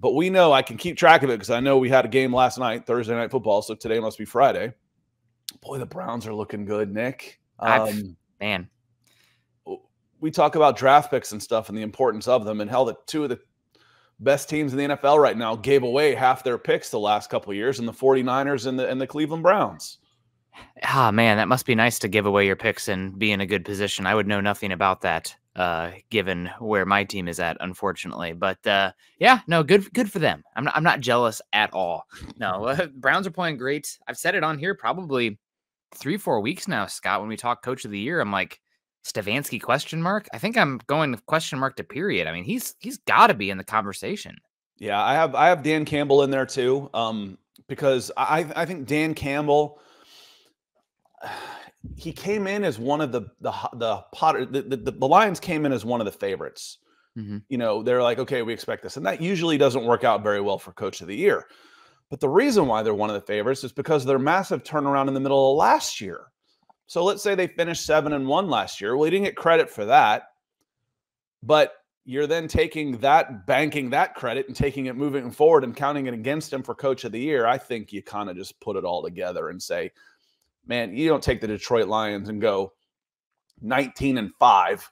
But we know I can keep track of it because I know we had a game last night, Thursday Night Football, so today must be Friday. Boy, the Browns are looking good, Nick. Man. We talk about draft picks and stuff and the importance of them, and hell, the two of the best teams in the NFL right now gave away half their picks the last couple of years, and the 49ers and the Cleveland Browns. Ah, man, that must be nice to give away your picks and be in a good position. I would know nothing about that, given where my team is at, unfortunately. But yeah, no, good for them. I'm not jealous at all. No, Browns are playing great. I've said it on here probably 3-4 weeks now, Scott. When we talk Coach of the Year, I'm like, Stefanski question mark. I think I'm going question mark to period. I mean, he's got to be in the conversation. Yeah, I have Dan Campbell in there too, because I think Dan Campbell, he came in as one of the Lions came in as one of the favorites. Mm-hmm. You know, they're like, okay, we expect this, and that usually doesn't work out very well for Coach of the Year. But the reason why they're one of the favorites is because of their massive turnaround in the middle of last year. So let's say they finished 7-1 last year. Well, you didn't get credit for that, but you're then taking that, banking that credit and taking it moving forward and counting it against him for Coach of the Year. I think you kind of just put it all together and say, man, you don't take the Detroit Lions and go 19-5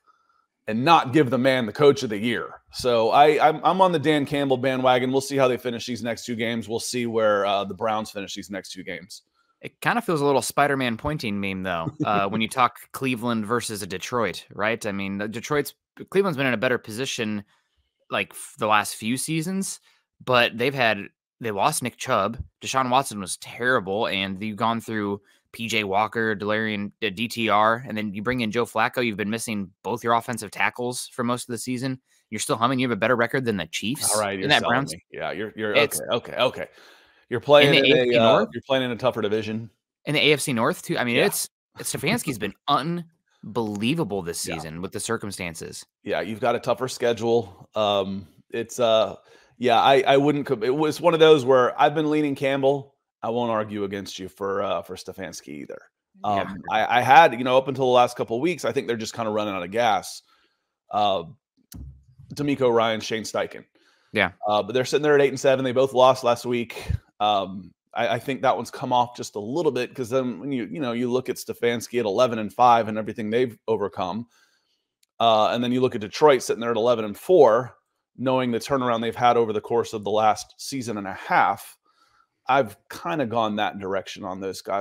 and not give the man the Coach of the Year. So I'm on the Dan Campbell bandwagon. We'll see how they finish these next two games. We'll see where the Browns finish these next two games. It kind of feels a little Spider-Man pointing meme, though, when you talk Cleveland versus a Detroit, right? I mean, Cleveland's been in a better position like the last few seasons, but they lost Nick Chubb. Deshaun Watson was terrible, and you've gone through PJ Walker, DTR, and then you bring in Joe Flacco. You've been missing both your offensive tackles for most of the season. You're still humming. You have a better record than the Chiefs. All right, you're in that selling Browns. me. Yeah, you're okay. You're playing you're playing in a tougher division. In the AFC North too. I mean, it's Stefanski's been unbelievable this season with the circumstances. Yeah, you've got a tougher schedule. I wouldn't. It was one of those where I've been leaning Campbell. I won't argue against you for Stefanski either. I had, up until the last couple of weeks, I think they're just kind of running out of gas. D'Amico Ryan, Shane Steichen. Yeah. But they're sitting there at 8-7. They both lost last week. I think that one's come off just a little bit because then when you look at Stefanski at 11-5 and everything they've overcome, and then you look at Detroit sitting there at 11-4, knowing the turnaround they've had over the course of the last season and a half, I've kind of gone that direction on those guys.